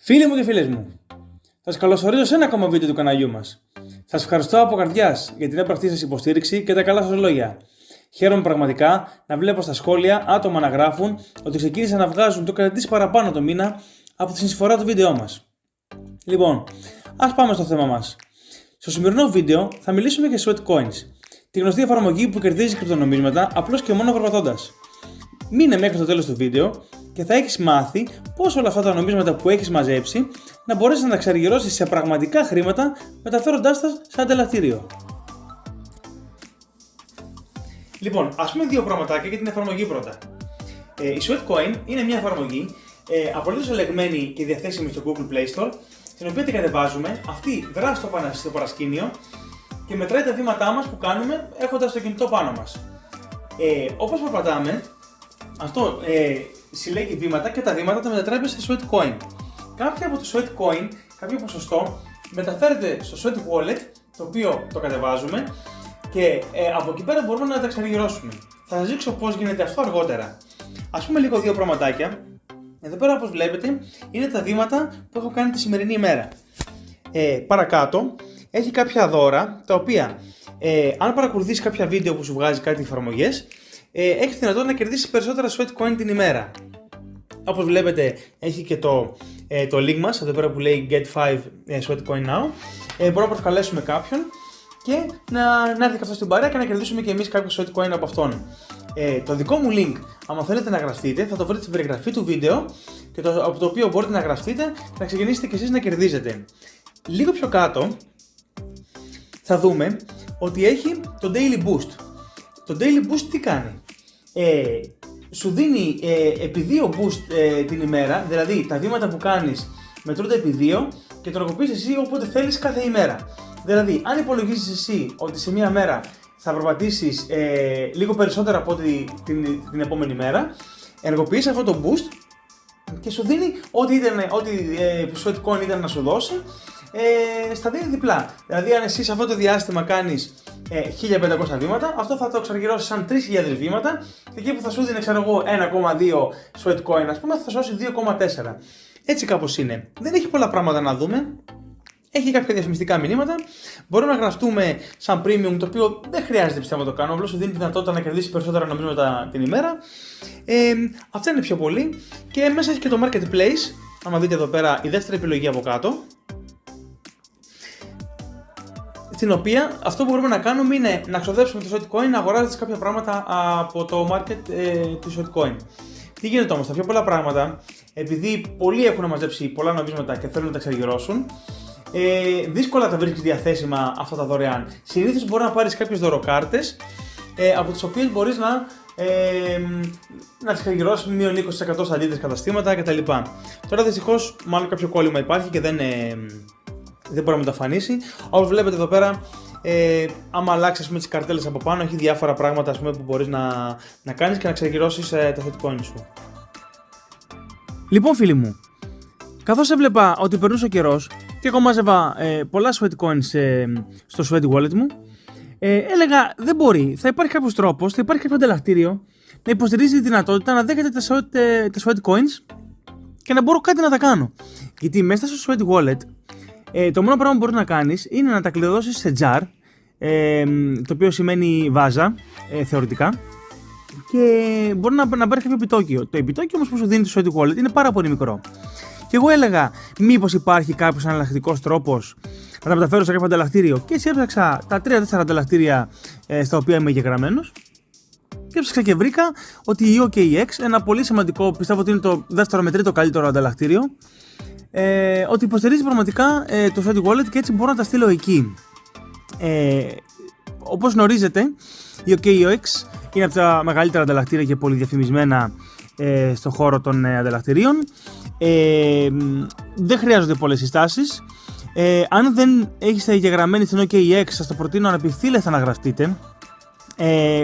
Φίλοι μου και φίλες μου, σας καλωσορίζω σε ένα ακόμα βίντεο του καναλιού μας. Σας ευχαριστώ από καρδιάς για την έπρακτή σας υποστήριξη και τα καλά σας λόγια. Χαίρομαι πραγματικά να βλέπω στα σχόλια άτομα να γράφουν ότι ξεκίνησαν να βγάζουν το κρατήσει παραπάνω το μήνα από τη συνεισφορά του βίντεο μας. Λοιπόν, ας πάμε στο θέμα μας. Στο σημερινό βίντεο θα μιλήσουμε για Sweatcoins, τη γνωστή εφαρμογή που κερδίζει κρυπτονομίσματα απλώς και μόνο περπατώντας. Μείνε μέχρι το τέλος του βίντεο και θα έχεις μάθει πώς όλα αυτά τα νομίσματα που έχεις μαζέψει να μπορέσεις να τα ξαργυρώσεις σε πραγματικά χρήματα μεταφέροντάς τα σε ανταλλακτήριο. Λοιπόν, ας πούμε δύο πραγματάκια για την εφαρμογή πρώτα. Η Sweatcoin είναι μια εφαρμογή απολύτως ελεγμένη και διαθέσιμη στο Google Play Store, την οποία την κατεβάζουμε, αυτή δράσει στο παρασκήνιο και μετράει τα βήματά μας που κάνουμε έχοντας το κινητό πάνω μας. Όπως περπατάμε, αυτό συλλέγει βήματα και τα βήματα τα μετατρέπει σε Sweatcoin. Κάποια από το Sweatcoin, κάποιο ποσοστό, μεταφέρεται στο Sweat Wallet, το οποίο το κατεβάζουμε και από εκεί πέρα μπορούμε να τα ξαργυρώσουμε. Θα σας δείξω πώς γίνεται αυτό αργότερα. Ας πούμε λίγο δύο πραγματάκια. Εδώ πέρα, όπως βλέπετε, είναι τα βήματα που έχω κάνει τη σημερινή ημέρα. Παρακάτω έχει κάποια δώρα, τα οποία αν παρακολουθείς κάποια βίντεο που σου βγάζει κάτι εφαρμογές, έχεις τη δυνατότητα να κερδίσεις περισσότερα Sweatcoin την ημέρα. Όπως βλέπετε, έχει και το link μας, εδώ πέρα που λέει Get 5 Sweatcoin Now. Μπορούμε να προσκαλέσουμε κάποιον και να έρθει και αυτό στην παρέα και να κερδίσουμε και εμείς κάποιο Sweatcoin από αυτόν. Το δικό μου link, άμα θέλετε να γραφτείτε, θα το βρείτε στην περιγραφή του βίντεο και από το οποίο μπορείτε να γραφτείτε, να ξεκινήσετε και εσείς να κερδίζετε. Λίγο πιο κάτω θα δούμε ότι έχει το Daily Boost. Το Daily Boost τι κάνει? Σου δίνει επί 2 boost την ημέρα, δηλαδή τα βήματα που κάνεις μετρούνται επί 2 και το ενεργοποιείς εσύ όποτε θέλεις κάθε ημέρα. Δηλαδή, αν υπολογίσεις εσύ ότι σε μία μέρα θα περπατήσεις λίγο περισσότερα από την επόμενη μέρα, ενεργοποιείς αυτό το boost και σου δίνει ό,τι Sweatcoin ήταν να σου δώσει, στα δίνει διπλά. Δηλαδή, αν εσύ σε αυτό το διάστημα κάνεις 1500 βήματα, αυτό θα το εξαργυρώσει σαν 3000 βήματα και εκεί που θα σου δίνει, ξέρω εγώ, 1,2 Sweatcoin, ας πούμε, θα σου δώσει 2,4. Έτσι κάπως είναι. Δεν έχει πολλά πράγματα να δούμε. Έχει κάποια διαφημιστικά μηνύματα. Μπορούμε να γραφτούμε σαν premium, το οποίο δεν χρειάζεται πιστεύω να το κάνω, απλώς σου δίνει τη δυνατότητα να κερδίσει περισσότερα νομίσματα την ημέρα. Αυτά είναι πιο πολύ. Και μέσα έχει και το Marketplace. Άμα δείτε εδώ πέρα, η δεύτερη επιλογή από κάτω. Στην οποία αυτό που μπορούμε να κάνουμε είναι να ξοδέψουμε το Sweatcoin, να αγοράζετε κάποια πράγματα από το market του Sweatcoin. Τι γίνεται όμως, τα πιο πολλά πράγματα, επειδή πολλοί έχουν μαζέψει πολλά νομίσματα και θέλουν να τα ξαργυρώσουν, δύσκολα τα βρίσκεις διαθέσιμα αυτά τα δωρεάν. Συνήθως μπορεί να πάρεις κάποιες δωροκάρτες από τις οποίες μπορείς να τις ξαργυρώσεις με μείον 20% στα αντίθετες καταστήματα κτλ. Τώρα δυστυχώς μάλλον κάποιο κόλλημα υπάρχει και δεν μπορεί να μεταφανίσει. Όπως βλέπετε εδώ πέρα, άμα αλλάξεις τις καρτέλες από πάνω, έχει διάφορα πράγματα που μπορείς να κάνεις και να ξαργυρώσεις τα Sweatcoin σου. Λοιπόν, φίλοι μου, καθώς έβλεπα ότι περνούσε ο καιρός και εγώ μάζευα πολλά Sweatcoins στο Sweat Wallet μου, έλεγα δεν μπορεί, θα υπάρχει κάποιος τρόπος, θα υπάρχει κάποιο ανταλλακτήριο να υποστηρίζει τη δυνατότητα να δέχεται τα Sweatcoins και να μπορώ κάτι να τα κάνω. Γιατί μέσα στο Sweat Wallet το μόνο πράγμα που μπορείς να κάνεις είναι να τα κλειδώσεις σε jar, το οποίο σημαίνει βάζα θεωρητικά, και μπορεί να πάρει κάποιο επιτόκιο. Το επιτόκιο όμως που σου δίνει το Sweat Wallet είναι πάρα πολύ μικρό. Και εγώ έλεγα, μήπως υπάρχει κάποιος αναλλακτικός τρόπος να τα μεταφέρω σε κάποιο ανταλλακτήριο. Και έτσι έψαξα τα 3-4 ανταλλακτήρια στα οποία είμαι εγγεγραμμένος. Και έψαξα και βρήκα ότι η OKX, ένα πολύ σημαντικό, πιστεύω ότι είναι το δεύτερο με τρίτο καλύτερο ανταλλακτήριο, ότι υποστηρίζει πραγματικά το Sweat Wallet και έτσι μπορώ να τα στείλω εκεί. Όπως γνωρίζετε, η OKX είναι από τα μεγαλύτερα ανταλλακτήρια και πολύ διαφημισμένα στον χώρο των ανταλλακτηρίων. Δεν χρειάζονται πολλές συστάσεις. Αν δεν έχετε εγγεγραμμένη στην OKX, σας το προτείνω ανεπιφύλακτα να γραφτείτε.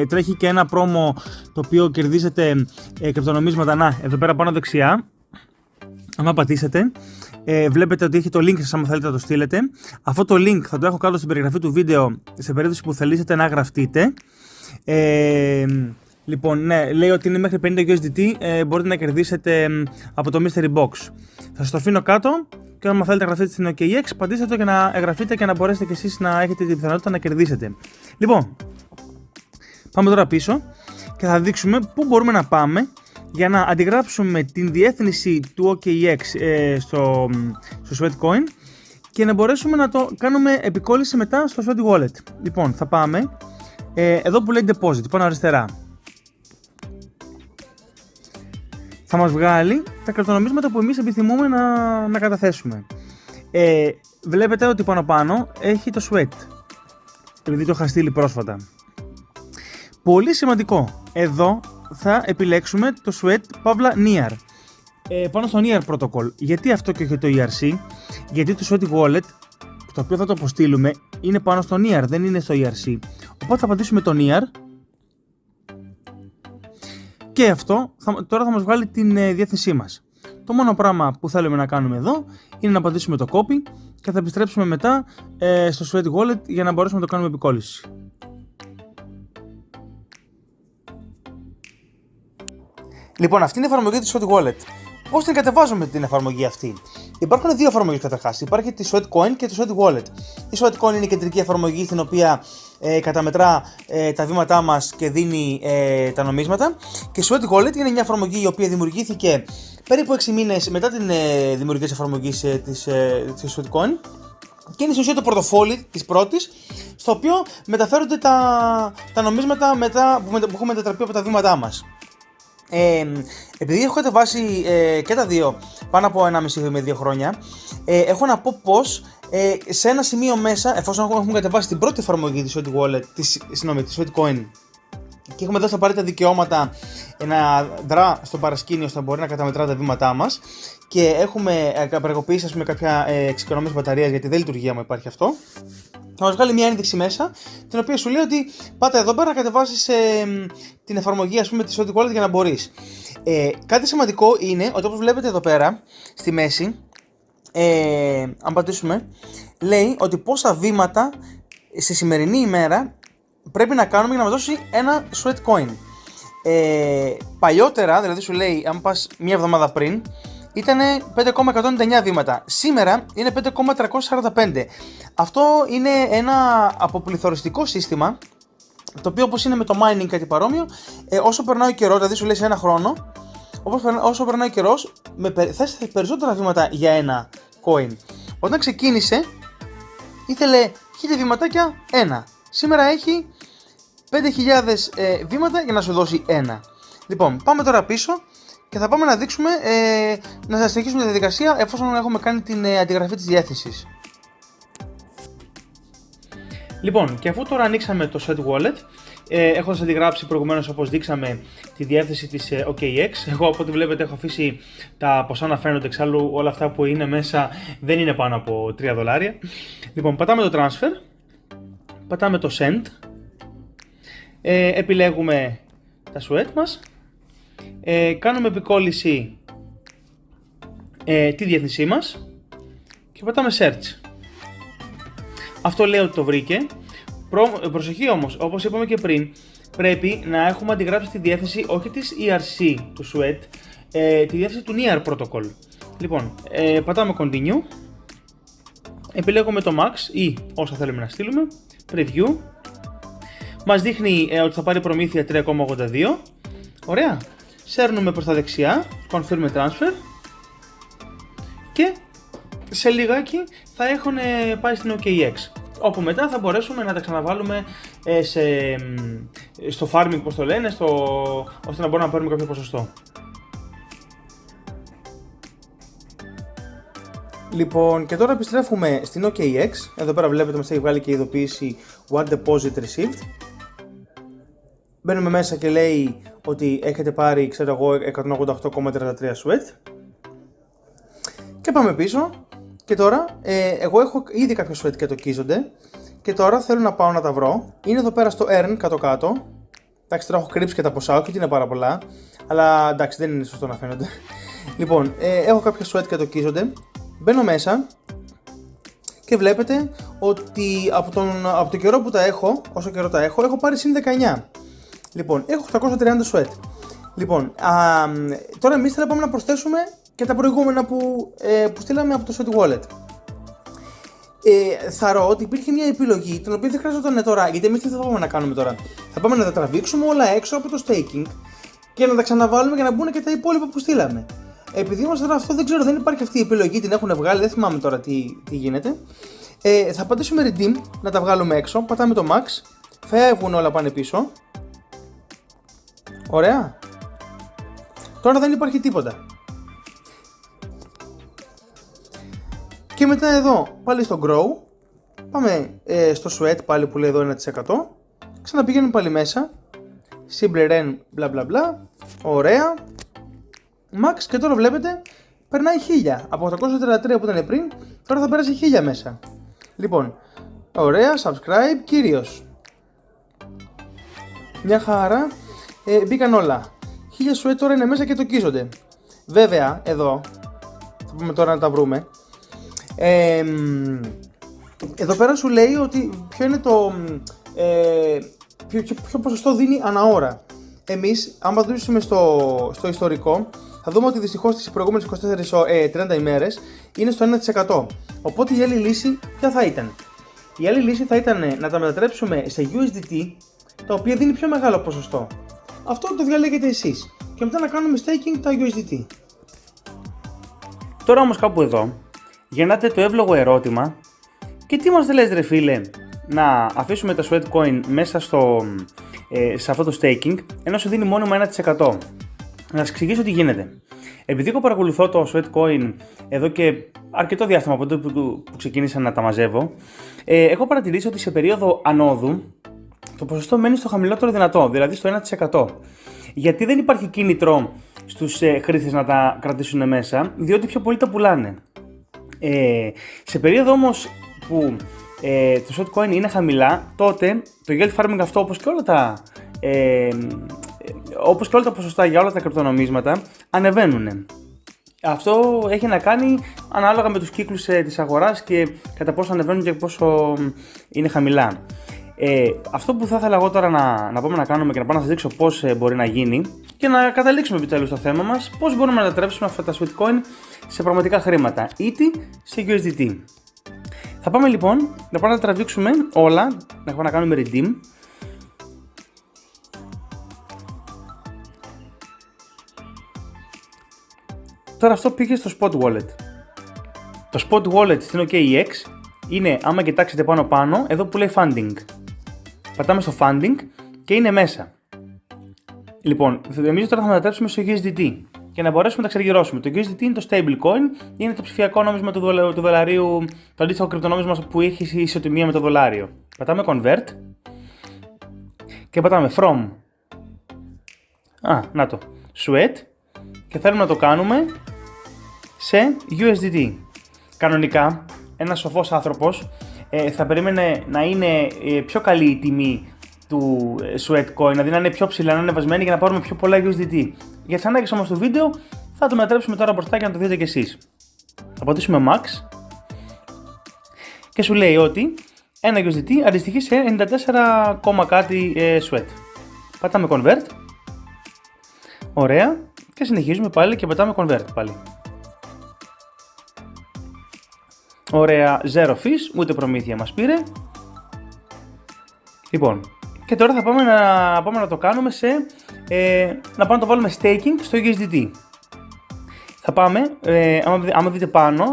Τρέχει και ένα πρόμο το οποίο κερδίζετε κρυπτονομίσματα. Εδώ πέρα πάνω δεξιά, αν πατήσετε, βλέπετε ότι έχει το link σας άμα θέλετε να το στείλετε. Αυτό το link θα το έχω κάτω στην περιγραφή του βίντεο σε περίπτωση που θελήσετε να γραφτείτε. Λοιπόν, ναι, λέει ότι είναι μέχρι 50 USDT, μπορείτε να κερδίσετε από το Mystery Box. Θα σας το αφήνω κάτω και όταν θέλετε να εγγραφείτε στην OKX, πατήστε το και να εγγραφείτε και να μπορέσετε κι εσείς να έχετε την πιθανότητα να κερδίσετε. Λοιπόν, πάμε τώρα πίσω και θα δείξουμε πού μπορούμε να πάμε για να αντιγράψουμε την διεύθυνση του OKX στο Sweatcoin και να μπορέσουμε να το κάνουμε επικόλληση μετά στο Sweat Wallet. Λοιπόν, θα πάμε εδώ που λέει Deposit, πάνω αριστερά. Θα μας βγάλει τα κρυπτονομίσματα που εμείς επιθυμούμε να καταθέσουμε. Βλέπετε ότι πάνω έχει το Sweat, επειδή το είχα στείλει πρόσφατα. Πολύ σημαντικό, εδώ θα επιλέξουμε το Sweat Pavla NEAR. Πάνω στο NEAR Protocol. Γιατί αυτό και όχι το ERC? Γιατί το Sweat Wallet, το οποίο θα το αποστείλουμε, είναι πάνω στο NEAR, δεν είναι στο ERC. Οπότε θα πατήσουμε το NEAR και αυτό τώρα θα μας βγάλει την διεύθυνσή μας. Το μόνο πράγμα που θέλουμε να κάνουμε εδώ είναι να πατήσουμε το copy και θα επιστρέψουμε μετά στο Sweat Wallet για να μπορέσουμε να το κάνουμε επικόλληση. Λοιπόν, αυτή είναι η εφαρμογή του Sweat Wallet. Πώς την κατεβάζουμε την εφαρμογή αυτή? Υπάρχουν δύο εφαρμογές καταρχάς. Υπάρχει τη Sweatcoin και το Sweat Wallet. Η Sweatcoin είναι η κεντρική εφαρμογή στην οποία καταμετρά τα βήματά μας και δίνει τα νομίσματα. Και η Sweat Wallet είναι μια εφαρμογή η οποία δημιουργήθηκε περίπου 6 μήνες μετά την δημιουργία της εφαρμογής της Sweatcoin. Και είναι στην ουσία το πορτοφόλι της πρώτης, στο οποίο μεταφέρονται τα νομίσματα που έχουν μετατραπεί από τα βήματά μας. Επειδή έχω κατεβάσει και τα δύο πάνω από 1,5 με 2 χρόνια, έχω να πω πως σε ένα σημείο μέσα, εφόσον έχουμε κατεβάσει την πρώτη εφαρμογή της Sweat Wallet, της Sweatcoin, και έχουμε δώσει τα απαραίτητα δικαιώματα να δρά στο παρασκήνιο ώστε να μπορεί να καταμετρά τα βήματά μας, και έχουμε απεργοποιήσει κάποια εξοικονόμηση μπαταρίας, γιατί δεν λειτουργεί άμα υπάρχει αυτό, θα μας βγάλει μια ένδειξη μέσα, την οποία σου λέει ότι πάτε εδώ πέρα να κατεβάσεις την εφαρμογή, ας πούμε, της Sweat Wallet για να μπορείς. Κάτι σημαντικό είναι ότι, όπως βλέπετε εδώ πέρα στη μέση, αν πατήσουμε, λέει ότι πόσα βήματα στη σημερινή ημέρα πρέπει να κάνουμε για να μας δώσει ένα Sweatcoin. Παλιότερα, δηλαδή σου λέει, αν πας μια εβδομάδα πριν, ήταν 5,199 βήματα. Σήμερα είναι 5,345. Αυτό είναι ένα αποπληθωριστικό σύστημα, το οποίο, όπως είναι με το mining κάτι παρόμοιο, όσο περνάει ο καιρός, δηλαδή σου λέει σε ένα χρόνο, όσο περνάει ο καιρός, θες περισσότερα βήματα για ένα coin. Όταν ξεκίνησε, ήθελε 1000 βηματάκια ένα. Σήμερα έχει 5.000 βήματα για να σου δώσει ένα. Λοιπόν, πάμε τώρα πίσω και θα πάμε να δείξουμε, να συνεχίσουμε τη διαδικασία εφόσον έχουμε κάνει την αντιγραφή της διεύθυνσης. Λοιπόν, και αφού τώρα ανοίξαμε το Sweat Wallet, έχοντας αντιγράψει προηγουμένως, όπως δείξαμε, τη διεύθυνση της OKX, εγώ από ό,τι βλέπετε έχω αφήσει τα ποσά να φαίνονται, εξάλλου όλα αυτά που είναι μέσα δεν είναι πάνω από $3. Λοιπόν, πατάμε το Transfer, πατάμε το Send, επιλέγουμε τα Sweat μας, κάνουμε επικόλληση τη διεύθυνσή μας και πατάμε Search. Αυτό λέει ότι το βρήκε. Προσοχή όμως, όπως είπαμε και πριν, πρέπει να έχουμε αντιγράψει τη διεύθυνση όχι της ERC του Sweat, τη διεύθυνση του NEAR Protocol. Λοιπόν, πατάμε Continue, επιλέγουμε το Max ή όσα θέλουμε να στείλουμε, Preview, μας δείχνει ότι θα πάρει προμήθεια 3,82, ωραία, σέρνουμε προς τα δεξιά, Confirm Transfer και σε λιγάκι θα έχουν πάει στην OKX, όπου μετά θα μπορέσουμε να τα ξαναβάλουμε στο farming, πώς το λένε, ώστε να μπορούμε να παίρνουμε κάποιο ποσοστό. Λοιπόν, και τώρα επιστρέφουμε στην OKX. Εδώ πέρα βλέπετε μας έχει βγάλει και η ειδοποίηση One Deposit Received. Μπαίνουμε μέσα και λέει ότι έχετε πάρει, ξέρω εγώ, 188,33 Sweat. Και πάμε πίσω. Και τώρα, εγώ έχω ήδη κάποιο Sweat και τοκίζονται. Και τώρα θέλω να πάω να τα βρω. Είναι εδώ πέρα στο Earn κάτω-κάτω. Εντάξει, τώρα έχω κρύψει και τα ποσά, όχι ότι είναι πάρα πολλά. Αλλά εντάξει, δεν είναι σωστό να φαίνονται. Λοιπόν, έχω κάποια Sweat και τοκίζονται. Μπαίνω μέσα και βλέπετε ότι από το καιρό που τα έχω, όσο καιρό τα έχω πάρει συν 19. Λοιπόν, έχω 830 Sweat. Λοιπόν, τώρα εμείς θα πάμε να προσθέσουμε και τα προηγούμενα που στείλαμε από το Sweat Wallet. Θαρώ ότι υπήρχε μια επιλογή την οποία δεν χρειαζόταν τώρα, γιατί εμείς τι θα πάμε να κάνουμε τώρα? Θα πάμε να τα τραβήξουμε όλα έξω από το staking και να τα ξαναβάλουμε για να μπουν και τα υπόλοιπα που στείλαμε. Επειδή όμως τώρα αυτό δεν ξέρω, δεν υπάρχει αυτή η επιλογή, την έχουν βγάλει, δεν θυμάμαι τώρα τι γίνεται. Θα πατήσουμε redeem, να τα βγάλουμε έξω, πατάμε το max, φεύγουν όλα, πάνε πίσω. Ωραία. Τώρα δεν υπάρχει τίποτα. Και μετά εδώ πάλι στο grow, πάμε στο sweat πάλι που λέει εδώ 1%, ξαναπηγαίνουμε πάλι μέσα, simple ren bla bla bla, ωραία, max, και τώρα βλέπετε περνάει 1000, από 833 που ήταν πριν, τώρα θα πέρασε 1000 μέσα. Λοιπόν, ωραία, subscribe, κύριος. Μια χαρά, μπήκαν όλα. 1000 sweat τώρα είναι μέσα και τοκίζονται. Βέβαια, εδώ, θα πούμε τώρα να τα βρούμε. Εδώ πέρα σου λέει ότι ποιο είναι το ποιο ποσοστό δίνει ανά ώρα. Εμείς, άμα δούμε στο ιστορικό, θα δούμε ότι δυστυχώς τις προηγούμενες 30 ημέρες είναι στο 1%. Οπότε η άλλη λύση ποια θα ήταν? Η άλλη λύση θα ήταν να τα μετατρέψουμε σε USDT, τα οποία δίνει πιο μεγάλο ποσοστό. Αυτό το διαλέγετε εσείς. Και μετά να κάνουμε staking τα USDT. Τώρα όμως κάπου εδώ γεννάται το εύλογο ερώτημα: και τι μας λες ρε φίλε, να αφήσουμε τα Sweatcoin μέσα σε αυτό το staking, ενώ σου δίνει μόνιμα 1%. Να σας εξηγήσω τι γίνεται. Επειδή εγώ παρακολουθώ το Sweatcoin εδώ και αρκετό διάστημα από τότε που ξεκίνησα να τα μαζεύω, έχω παρατηρήσει ότι σε περίοδο ανόδου το ποσοστό μένει στο χαμηλότερο δυνατό, δηλαδή στο 1%. Γιατί δεν υπάρχει κίνητρο στους χρήστες να τα κρατήσουν μέσα, διότι πιο πολλοί τα πουλάνε. Σε περίοδο όμως που το shortcoin είναι χαμηλά, τότε το yield farming αυτό, όπως και όλα τα ποσοστά για όλα τα κρυπτονομίσματα, ανεβαίνουν. Αυτό έχει να κάνει ανάλογα με τους κύκλους της αγοράς και κατά πόσο ανεβαίνουν και πόσο είναι χαμηλά. Αυτό που θα ήθελα εγώ τώρα να πάμε να κάνουμε και να πάω να σας δείξω πώς μπορεί να γίνει και να καταλήξουμε επιτέλους στο θέμα μας, πώς μπορούμε να μετατρέψουμε αυτά τα Sweatcoin σε πραγματικά χρήματα, είτε σε USDT. Θα πάμε λοιπόν να πάμε να τραβήξουμε όλα, να πάμε να κάνουμε redeem. Τώρα αυτό πήγε στο Spot Wallet. Το Spot Wallet στην OKEX είναι, άμα κοιτάξετε πάνω εδώ που λέει Funding. Πατάμε στο Funding και είναι μέσα. Λοιπόν, εμείς τώρα θα μετατρέψουμε στο USDT και να μπορέσουμε να τα ξεργυρώσουμε. Το USDT είναι το stablecoin, είναι το ψηφιακό νόμισμα του δολαρίου, το αντίστοιχο κρυπτονόμισμα που έχει ισοτιμία με το δολάριο. Πατάμε Convert και πατάμε From. Να το. Sweat και θέλουμε να το κάνουμε σε USDT. Κανονικά, ένας σοφός άνθρωπος θα περίμενε να είναι πιο καλή η τιμή του Sweatcoin, δηλαδή να είναι πιο ψηλά, να είναι βασμένη για να πάρουμε πιο πολλά USDT. Για τις ανάγκες όμως του βίντεο θα το μετατρέψουμε τώρα μπροστά και να το δείτε κι εσείς. Θα πατήσουμε Max και σου λέει ότι ένα USDT αντιστοιχεί σε 94, κάτι Sweat. Πατάμε Convert. Ωραία. Και συνεχίζουμε πάλι και πατάμε Convert πάλι. Ωραία, 0 fees, ούτε προμήθεια μας πήρε. Λοιπόν, και τώρα θα πάμε να το κάνουμε να πάμε να το βάλουμε staking στο USDT. Θα πάμε, άμα δείτε πάνω,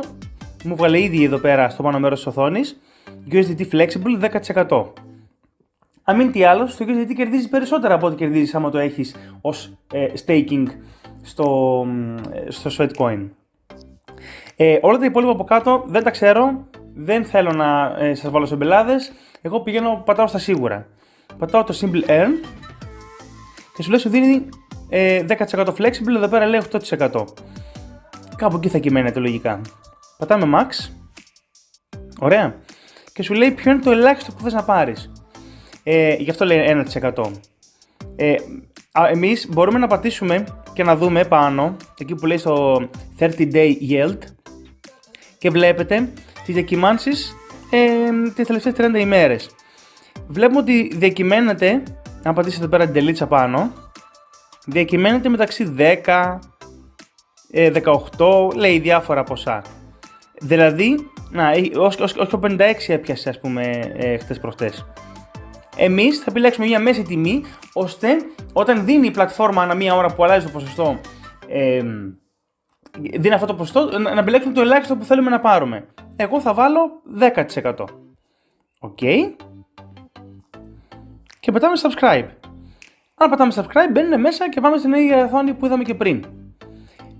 μου βγάλε ήδη εδώ πέρα στο πάνω μέρος της οθόνης, USDT Flexible 10%. Αν μην τι άλλο, στο USDT κερδίζεις περισσότερα από ό,τι κερδίζεις άμα το έχεις ως staking στο Sweatcoin. Όλα τα υπόλοιπα από κάτω δεν τα ξέρω, δεν θέλω να σας βάλω σε μπελάδες. Εγώ πατάω στα σίγουρα. Πατάω το Simple Earn και σου λέει σου δίνει 10% flexible, εδώ πέρα λέει 8%. Κάπου εκεί θα κυμαίνεται λογικά. Πατάμε Max. Ωραία. Και σου λέει ποιο είναι το ελάχιστο που θες να πάρεις. Γι' αυτό λέει 1%. Εμείς μπορούμε να πατήσουμε και να δούμε πάνω, εκεί που λέει στο 30 day yield, και βλέπετε τις διακυμάνσεις τις τελευταίες 30 ημέρες. Βλέπουμε ότι διακυμαίνεται, αν πατήσετε εδώ πέρα την τελίτσα πάνω, διακυμαίνεται μεταξύ 10 18, λέει διάφορα ποσά. Δηλαδή, όχι το 56 έπιασε, ας πούμε, χτες προχτές. Εμείς θα επιλέξουμε μια μέση τιμή, ώστε όταν δίνει η πλατφόρμα ανά μία ώρα που αλλάζει το ποσοστό, δίνει αυτό το ποσοστό, να επιλέξουμε το ελάχιστο που θέλουμε να πάρουμε. Εγώ θα βάλω 10%. Οκ. Και πετάμε subscribe. Αν πατάμε subscribe, μπαίνουν μέσα και πάμε στην ίδια οθόνη που είδαμε και πριν.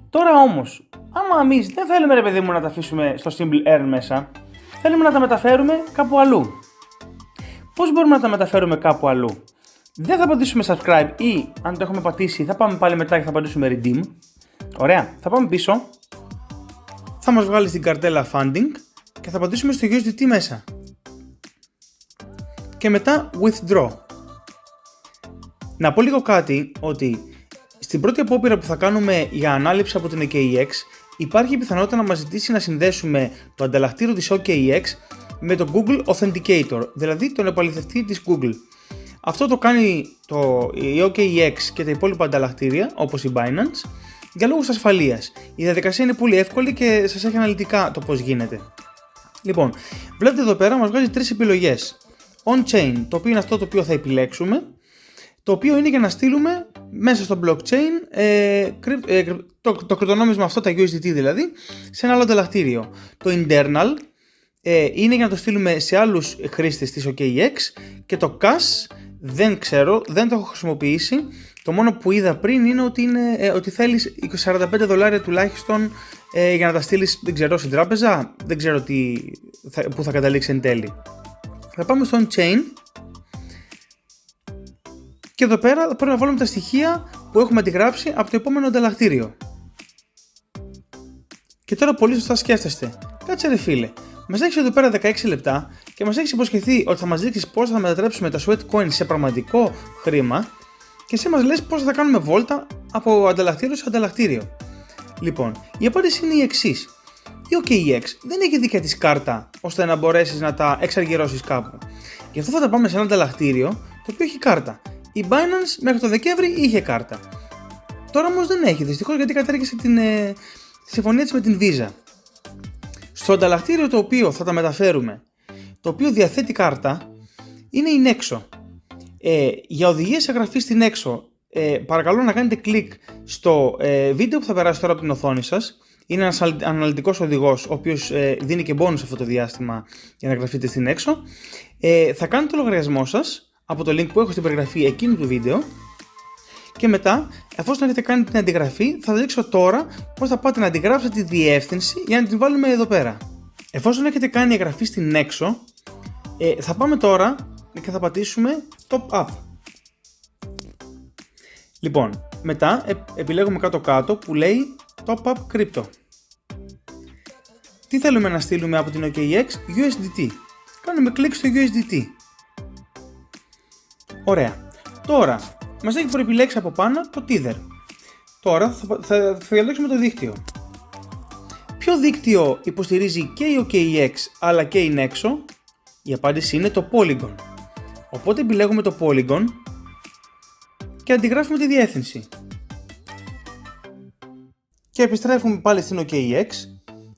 Τώρα όμως, άμα εμείς δεν θέλουμε, ρε παιδί μου, να τα αφήσουμε στο Simple Earn μέσα, θέλουμε να τα μεταφέρουμε κάπου αλλού. Πώς μπορούμε να τα μεταφέρουμε κάπου αλλού? Δεν θα πατήσουμε subscribe, ή αν το έχουμε πατήσει θα πάμε πάλι μετά και θα πατήσουμε redeem. Ωραία, θα πάμε πίσω. Θα μας βγάλει στην καρτέλα funding και θα πατήσουμε στο USDT μέσα. Και μετά withdraw. Να πω λίγο κάτι, ότι στην πρώτη απόπειρα που θα κάνουμε για ανάληψη από την OKX, υπάρχει η πιθανότητα να μας ζητήσει να συνδέσουμε το ανταλλακτήριο της OKX με το Google Authenticator, δηλαδή τον επαληθευτή της Google. Αυτό το κάνει η OKX και τα υπόλοιπα ανταλλακτήρια, όπως η Binance, για λόγους ασφαλείας. Η διαδικασία είναι πολύ εύκολη και σας έχει αναλυτικά το πώς γίνεται. Λοιπόν, βλέπετε εδώ πέρα μας βγάζει τρεις επιλογές. On-chain, το οποίο είναι αυτό το οποίο θα επιλέξουμε, το οποίο είναι για να στείλουμε μέσα στο blockchain το κρυπτονόμισμα αυτό, τα USDT δηλαδή, σε ένα άλλο ανταλλακτήριο. Το internal είναι για να το στείλουμε σε άλλους χρήστες της OKX, και το cash δεν ξέρω, δεν το έχω χρησιμοποιήσει. Το μόνο που είδα πριν είναι ότι θέλεις $45 τουλάχιστον για να τα στείλεις, δεν ξέρω, στην τράπεζα, δεν ξέρω που θα καταλήξει εν τέλει. Θα πάμε στο on-chain και εδώ πέρα πρέπει να βάλουμε τα στοιχεία που έχουμε αντιγράψει από το επόμενο ανταλλακτήριο. Και τώρα πολύ σωστά σκέφτεστε, κάτσε ρε φίλε, μας έχεις εδώ πέρα 16 λεπτά και μας έχεις υποσχεθεί ότι θα μας δείξεις πώς θα μετατρέψουμε τα Sweatcoin σε πραγματικό χρήμα, και εσύ μας λες πώς θα κάνουμε βόλτα από ανταλλακτήριο σε ανταλλακτήριο. Λοιπόν, η απάντηση είναι η εξής. Η OKX δεν έχει δικά της κάρτα ώστε να μπορέσεις να τα εξαργυρώσεις κάπου. Γι' αυτό θα τα πάμε σε ένα ανταλλακτήριο το οποίο έχει κάρτα. Η Binance μέχρι το Δεκέμβρη είχε κάρτα. Τώρα όμως δεν έχει, δυστυχώς, γιατί κατέργησε τη συμφωνία της με την Visa. Στο ανταλλακτήριο το οποίο θα τα μεταφέρουμε, το οποίο διαθέτει κάρτα, είναι η Nexo. Για οδηγίες εγγραφής στην Nexo, παρακαλώ να κάνετε κλικ στο βίντεο που θα περάσει τώρα από την οθόνη σας. Είναι ένας αναλυτικός οδηγός, ο οποίος δίνει και bonus αυτό το διάστημα για να εγγραφείτε στην Nexo. Θα κάνετε το λογαριασμό σας από το link που έχω στην περιγραφή εκείνου του βίντεο, και μετά, εφόσον έχετε κάνει την αντιγραφή, θα δείξω τώρα πώς θα πάτε να αντιγράψετε τη διεύθυνση για να την βάλουμε εδώ πέρα. Εφόσον έχετε κάνει εγγραφή στην Nexo, θα πάμε τώρα και θα πατήσουμε Top Up. Λοιπόν, μετά επιλέγουμε κάτω-κάτω που λέει Top Up Crypto. Τι θέλουμε να στείλουμε από την OKX? USDT. Κάνουμε κλικ στο USDT. Ωραία. Τώρα, μας έχει προεπιλέξει από πάνω το Tether. Τώρα θα διαλέξουμε το δίκτυο. Ποιο δίκτυο υποστηρίζει και η OKX αλλά και η Nexo? Η απάντηση είναι το Polygon. Οπότε επιλέγουμε το Polygon και αντιγράφουμε τη διεύθυνση. Και επιστρέφουμε πάλι στην OKX,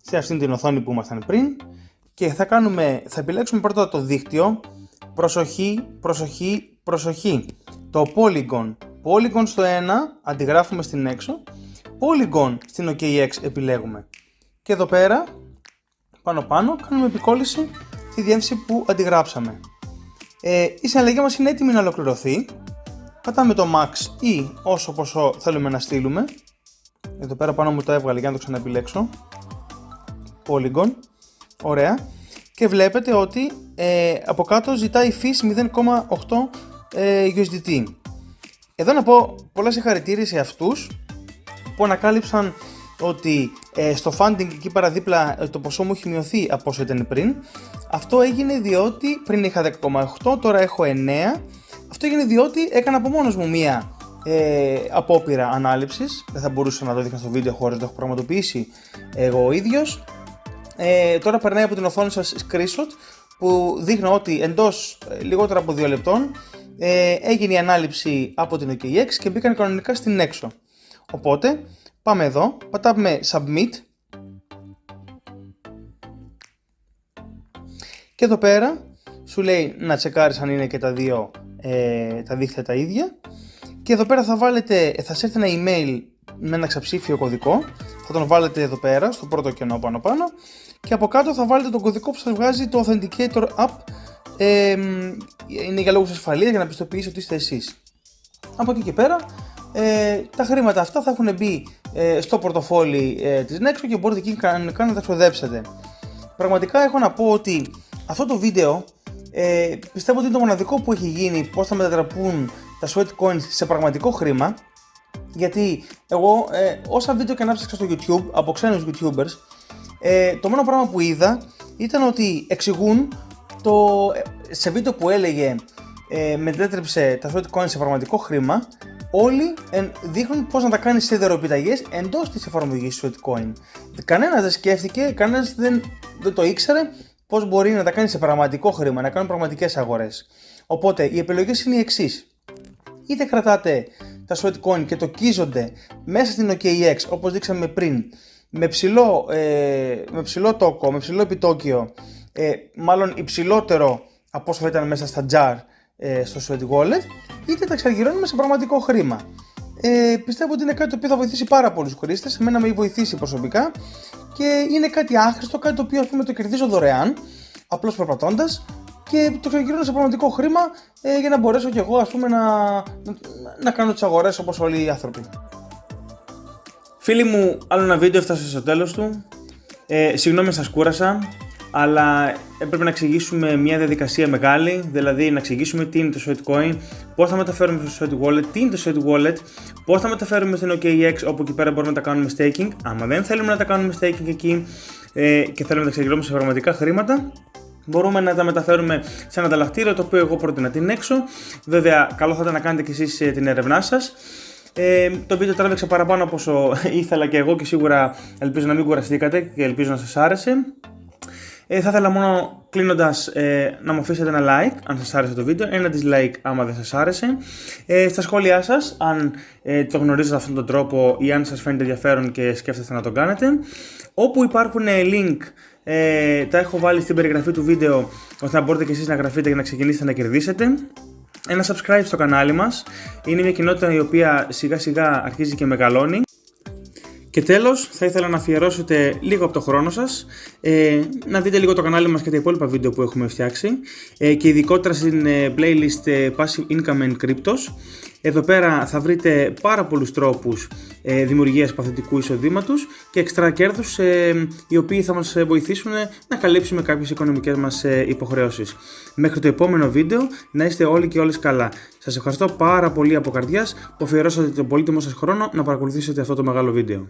σε αυτήν την οθόνη που ήμασταν πριν, και θα επιλέξουμε πρώτα το δίκτυο. Προσοχή, προσοχή, προσοχή. Το Polygon. Polygon στο 1 αντιγράφουμε στην Nexo, Polygon στην OKX επιλέγουμε. Και εδώ πέρα, πάνω κάνουμε επικόλληση τη διεύθυνση που αντιγράψαμε. Η συναλλαγή μας είναι έτοιμη να ολοκληρωθεί. Πατάμε το max ή όσο ποσό θέλουμε να στείλουμε. Εδώ πέρα πάνω μου το έβγαλε για να το ξαναεπιλέξω. Polygon. Ωραία. Και βλέπετε ότι από κάτω ζητάει fees 0,8 USDT. Εδώ να πω πολλά συγχαρητήρια σε αυτούς που ανακάλυψαν ότι στο funding εκεί παραδίπλα το ποσό μου έχει μειωθεί από όσο ήταν πριν. Αυτό έγινε διότι πριν είχα 10,8, τώρα έχω 9. Αυτό έγινε διότι έκανα από μόνος μου μία απόπειρα ανάληψης. Δεν θα μπορούσα να το δείχνω στο βίντεο χωρίς να το έχω πραγματοποιήσει εγώ ο ίδιος. Τώρα περνάει από την οθόνη σας screenshot που δείχνω ότι εντός λιγότερα από 2 λεπτών έγινε η ανάληψη από την OKX και μπήκαν κανονικά στην Nexo. Οπότε πάμε εδώ, πατάμε submit και εδώ πέρα σου λέει να τσεκάρεις αν είναι και τα δύο τα δίχτυα τα ίδια και εδώ πέρα θα σε έρθει ένα email με ένα ξαψήφιο κωδικό, θα τον βάλετε εδώ πέρα στο πρώτο κενό πάνω και από κάτω θα βάλετε τον κωδικό που σας βγάζει το Authenticator App, είναι για λόγους ασφαλείας, για να πιστοποιήσει ότι είστε εσείς. Από εκεί και πέρα τα χρήματα αυτά θα έχουν μπει στο πορτοφόλι της Nexo και μπορείτε εκεί να τα ξοδέψετε. Πραγματικά έχω να πω ότι αυτό το βίντεο πιστεύω ότι είναι το μοναδικό που έχει γίνει πώς θα μετατραπούν τα sweat coins σε πραγματικό χρήμα, γιατί εγώ όσα βίντεο και να ψάξα στο YouTube από ξένους YouTubers, το μόνο πράγμα που είδα ήταν ότι εξηγούν σε βίντεο που έλεγε μετέτρεψε τα sweat coins σε πραγματικό χρήμα, όλοι δείχνουν πώς να τα κάνει σιδεροπιταγές εντός της εφαρμογής Sweatcoin. Κανένας δεν σκέφτηκε, κανένας δεν το ήξερε πώς μπορεί να τα κάνει σε πραγματικό χρήμα, να κάνουν πραγματικές αγορές. Οπότε οι επιλογές είναι οι εξής. Είτε κρατάτε τα Sweatcoin και το κίζονται μέσα στην OKX όπως δείξαμε πριν, με ψηλό τόκο, με ψηλό επιτόκιο, μάλλον υψηλότερο από όσο ήταν μέσα στα jar στο Sweat Wallet, είτε τα εξαργυρώνουμε σε πραγματικό χρήμα. Πιστεύω ότι είναι κάτι το οποίο θα βοηθήσει πάρα πολλούς χρήστες, εμένα με έχει βοηθήσει προσωπικά και είναι κάτι άχρηστο, κάτι το οποίο ας πούμε το κερδίζω δωρεάν, απλώς περπατώντας και το εξαργυρώνω σε πραγματικό χρήμα για να μπορέσω και εγώ ας πούμε να κάνω τις αγορές όπως όλοι οι άνθρωποι. Φίλοι μου, άλλο ένα βίντεο έφτασε στο τέλος του. Συγγνώμη σας κούρασα, αλλά έπρεπε να εξηγήσουμε μια διαδικασία μεγάλη, δηλαδή να εξηγήσουμε τι είναι το Sweatcoin, πώς θα μεταφέρουμε στο Sweat Wallet, τι είναι το Sweat Wallet, πώς θα μεταφέρουμε στην OKX όπου εκεί πέρα μπορούμε να τα κάνουμε staking, άμα δεν θέλουμε να τα κάνουμε staking εκεί και θέλουμε να τα εξαγγελούμε σε πραγματικά χρήματα, μπορούμε να τα μεταφέρουμε σε ένα ανταλλακτήριο, το οποίο εγώ πρότεινα την Nexo. Βέβαια, καλό θα ήταν να κάνετε και εσείς την έρευνά σας. Το βίντεο τράβηξε παραπάνω από όσο ήθελα και εγώ και σίγουρα ελπίζω να μην κουραστήκατε και ελπίζω να σας άρεσε. Θα ήθελα μόνο κλείνοντας να μου αφήσετε ένα like αν σας άρεσε το βίντεο, ένα dislike άμα δεν σας άρεσε. Στα σχόλιά σας αν το γνωρίζετε αυτόν τον τρόπο ή αν σας φαίνεται ενδιαφέρον και σκέφτεστε να το κάνετε. Όπου υπάρχουν link τα έχω βάλει στην περιγραφή του βίντεο ώστε να μπορείτε και εσείς να γραφείτε και να ξεκινήσετε να κερδίσετε. Ένα subscribe στο κανάλι μας, είναι μια κοινότητα η οποία σιγά σιγά αρχίζει και μεγαλώνει. Και τέλος, θα ήθελα να αφιερώσετε λίγο από το χρόνο σας, να δείτε λίγο το κανάλι μας και τα υπόλοιπα βίντεο που έχουμε φτιάξει και ειδικότερα στην playlist Passive Income and Cryptos. Εδώ πέρα θα βρείτε πάρα πολλούς τρόπους δημιουργίας παθητικού εισοδήματος και εξτρά κέρδους οι οποίοι θα μας βοηθήσουν να καλύψουμε κάποιες οικονομικές μας υποχρεώσεις. Μέχρι το επόμενο βίντεο να είστε όλοι και όλες καλά. Σας ευχαριστώ πάρα πολύ από καρδιάς που αφιερώσατε τον πολύτιμο σας χρόνο να παρακολουθήσετε αυτό το μεγάλο βίντεο.